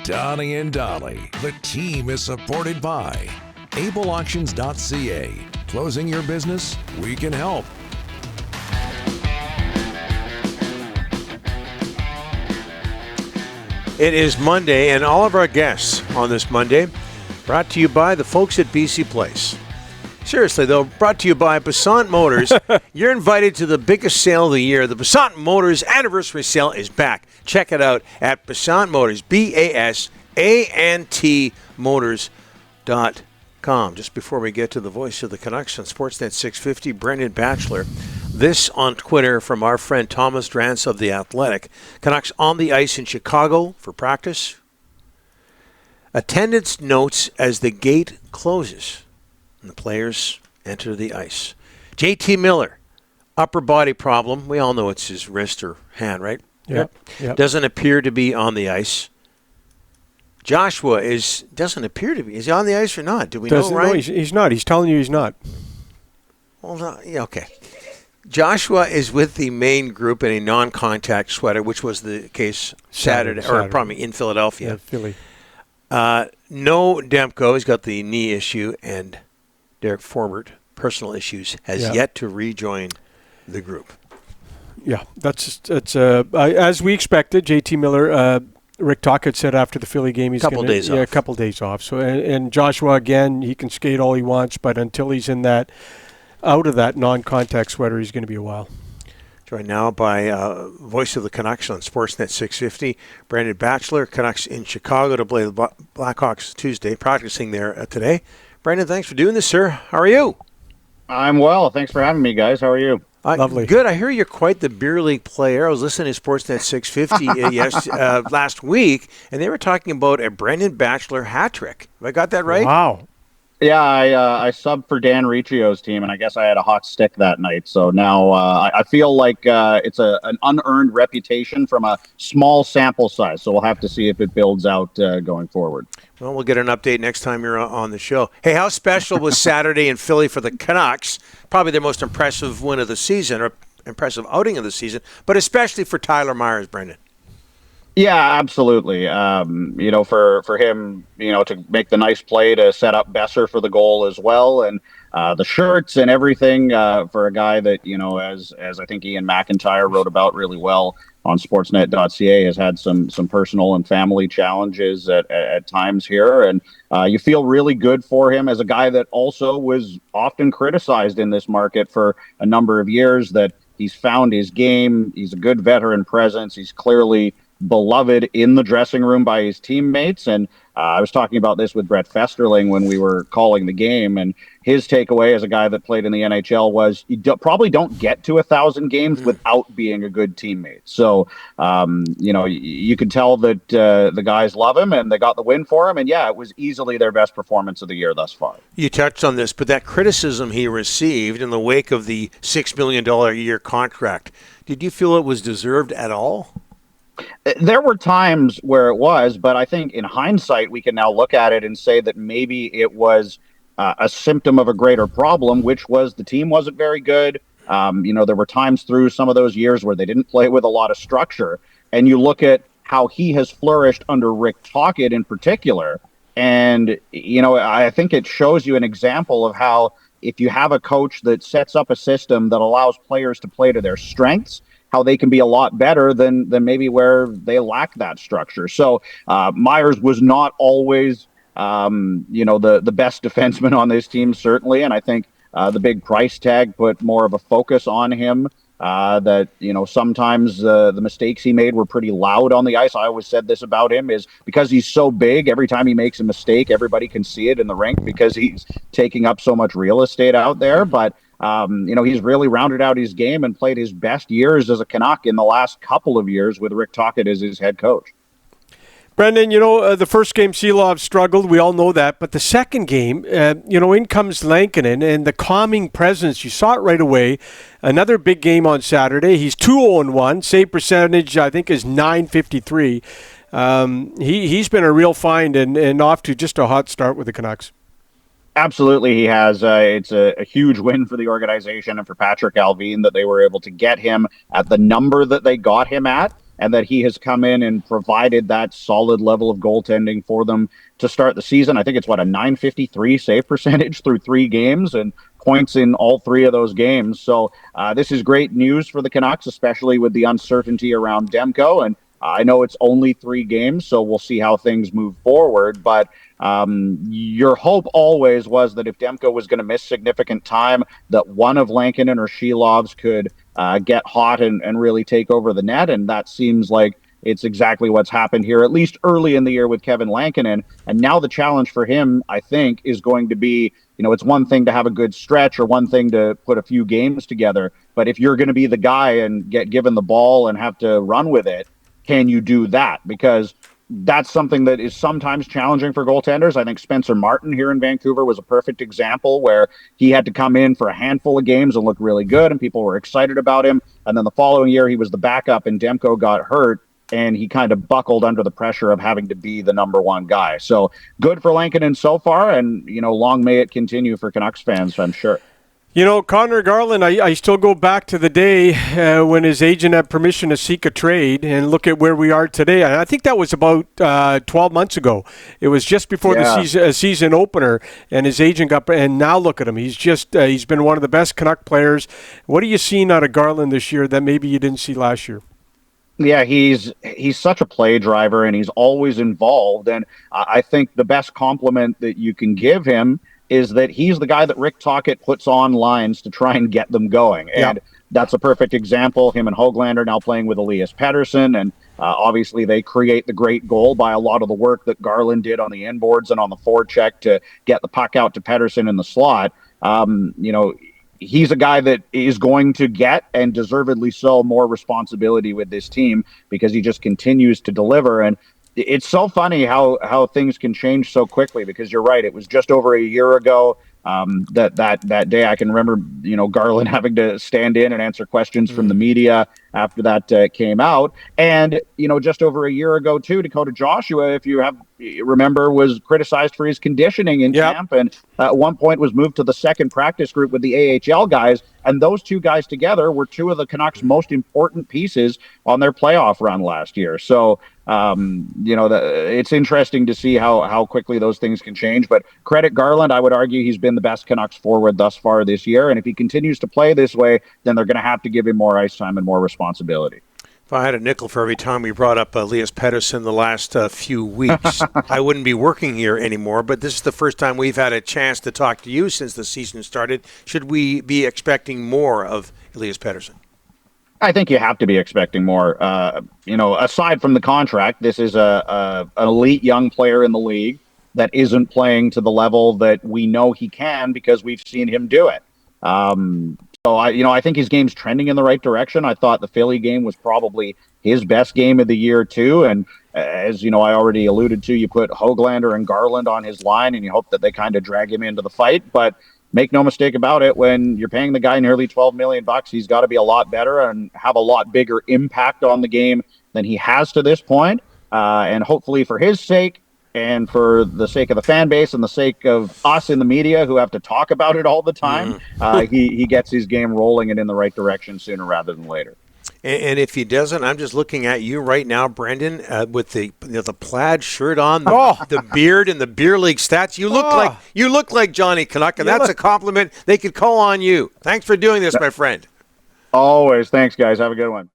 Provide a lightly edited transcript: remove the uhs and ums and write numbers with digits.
Donnie and Dolly. The team is supported by ableauctions.ca. Closing your business? We can help. It is Monday, and all of our guests on this Monday brought to you by the folks at BC Place. Seriously, though, brought to you by Basant Motors. You're invited to the biggest sale of the year. The Basant Motors Anniversary Sale is back. Check it out at Basant Motors, BASANT Motors.com. Just before we get to the voice of the Canucks on Sportsnet 650, Brendan Batchelor. This on Twitter from our friend Thomas Drance of The Athletic. Canucks on the ice in Chicago for practice. Attendance notes as the gate closes and the players enter the ice. JT Miller, upper body problem. We all know it's his wrist or hand, right? Yep. Doesn't appear to be on the ice. Joshua doesn't appear to be. Is he on the ice or not? Do we know, Ryan? No, he's not. He's telling you he's not. Well, yeah, okay. Joshua is with the main group in a non-contact sweater, which was the case Saturday. Or probably in Philadelphia. Yeah, Philly. No Demko. He's got the knee issue, and Derek Forbert, personal issues, has yet to rejoin the group. Yeah, that's as we expected. JT Miller, Rick Tocchet said after the Philly game, he's a couple days off. So and Joshua again, he can skate all he wants, but until he's out of that non-contact sweater, he's going to be a while. Joined now by voice of the Canucks on Sportsnet 650, Brendan Batchelor. Canucks in Chicago to play the Blackhawks Tuesday, practicing there today. Brendan, thanks for doing this, sir. How are you? I'm well. Thanks for having me, guys. How are you? Lovely. Good. I hear you're quite the beer league player. I was listening to Sportsnet 650 last week, and they were talking about a Brendan Batchelor hat trick. Have I got that right? Wow. Yeah, I subbed for Dan Riccio's team, and I guess I had a hot stick that night. So now I feel like it's an unearned reputation from a small sample size. So we'll have to see if it builds out going forward. Well, we'll get an update next time you're on the show. Hey, how special was Saturday in Philly for the Canucks? Probably their most impressive win of the season, or impressive outing of the season, but especially for Tyler Myers, Brendan. Yeah, absolutely. For him, to make the nice play to set up Besser for the goal as well, and the shirts and everything for a guy that, as I think Ian McIntyre wrote about really well on Sportsnet.ca, has had some personal and family challenges at times here, and you feel really good for him as a guy that also was often criticized in this market for a number of years, that he's found his game. He's a good veteran presence. He's clearly beloved in the dressing room by his teammates. And I was talking about this with Brett Festerling when we were calling the game, and his takeaway as a guy that played in the NHL was you probably don't get to 1,000 games without being a good teammate. So, you could tell that the guys love him and they got the win for him. And yeah, it was easily their best performance of the year thus far. You touched on this, but that criticism he received in the wake of the $6 million a year contract, did you feel it was deserved at all? There were times where it was, but I think in hindsight, we can now look at it and say that maybe it was a symptom of a greater problem, which was the team wasn't very good. There were times through some of those years where they didn't play with a lot of structure. And you look at how he has flourished under Rick Tocchet in particular. And, I think it shows you an example of how if you have a coach that sets up a system that allows players to play to their strengths, how they can be a lot better than maybe where they lack that structure. So Myers was not always, the best defenseman on this team, certainly. And I think the big price tag put more of a focus on him, that, sometimes the mistakes he made were pretty loud on the ice. I always said this about him is because he's so big, every time he makes a mistake, everybody can see it in the rink because he's taking up so much real estate out there. But he's really rounded out his game and played his best years as a Canuck in the last couple of years with Rick Tocchet as his head coach. Brendan, the first game Seelov struggled. We all know that. But the second game, in comes Lankinen and the calming presence. You saw it right away. Another big game on Saturday. He's 2-0-1. Save percentage, I think, is .953. He's been a real find and off to just a hot start with the Canucks. Absolutely, he has. It's a huge win for the organization and for Patrick Alvin that they were able to get him at the number that they got him at. and that he has come in and provided that solid level of goaltending for them to start the season. I think it's a .953 save percentage through 3 games and points in all 3 of those games. So this is great news for the Canucks, especially with the uncertainty around Demko. And I know it's only 3 games, so we'll see how things move forward. But your hope always was that if Demko was going to miss significant time, that one of Lankinen or Shelov's could get hot and really take over the net. And that seems like it's exactly what's happened here, at least early in the year with Kevin Lankinen. And now the challenge for him, I think, is going to be, it's one thing to have a good stretch or one thing to put a few games together. But if you're going to be the guy and get given the ball and have to run with it, can you do that? Because that's something that is sometimes challenging for goaltenders. I think Spencer Martin here in Vancouver was a perfect example where he had to come in for a handful of games and look really good, and people were excited about him. And then the following year, he was the backup, and Demko got hurt, and he kind of buckled under the pressure of having to be the number one guy. So good for Lankinen so far, and, long may it continue for Canucks fans, I'm sure. Connor Garland, I still go back to the day when his agent had permission to seek a trade and look at where we are today. And I think that was about 12 months ago. It was just before the season opener, and his agent got – and now look at him. He's been one of the best Canuck players. What are you seeing out of Garland this year that maybe you didn't see last year? Yeah, he's such a play driver, and he's always involved. And I think the best compliment that you can give him is that he's the guy that Rick Tocchet puts on lines to try and get them going. And that's a perfect example. Him and Höglander now playing with Elias Pettersson. And obviously they create the great goal by a lot of the work that Garland did on the inboards and on the forecheck to get the puck out to Pettersson in the slot. He's a guy that is going to get, and deservedly so, more responsibility with this team because he just continues to deliver. And it's so funny how things can change so quickly, because you're right. It was just over a year ago that day. I can remember, Garland having to stand in and answer questions from the media after that came out. And, just over a year ago, too, Dakota Joshua, if you remember, was criticized for his conditioning in camp, and at one point was moved to the second practice group with the AHL guys. And those two guys together were 2 of the Canucks' most important pieces on their playoff run last year. So, it's interesting to see how quickly those things can change. But credit Garland, I would argue he's been the best Canucks forward thus far this year. And if he continues to play this way, then they're going to have to give him more ice time and more responsibility. If I had a nickel for every time we brought up Elias Pettersson the last few weeks, I wouldn't be working here anymore. But this is the first time we've had a chance to talk to you since the season started. Should we be expecting more of Elias Pettersson? I think you have to be expecting more. Aside from the contract, this is an elite young player in the league that isn't playing to the level that we know he can because we've seen him do it. So I think his game's trending in the right direction. I thought the Philly game was probably his best game of the year too. And as I already alluded to, you put Höglander and Garland on his line, and you hope that they kind of drag him into the fight. But make no mistake about it, when you're paying the guy nearly $12 million, he's got to be a lot better and have a lot bigger impact on the game than he has to this point. And hopefully for his sake, and for the sake of the fan base and the sake of us in the media who have to talk about it all the time, he gets his game rolling and in the right direction sooner rather than later. And if he doesn't, I'm just looking at you right now, Brendan, with the plaid shirt on, the beard and the beer league stats. You look like Johnny Canuck, and that's a compliment they could call on you. Thanks for doing this, my friend. Always. Thanks, guys. Have a good one.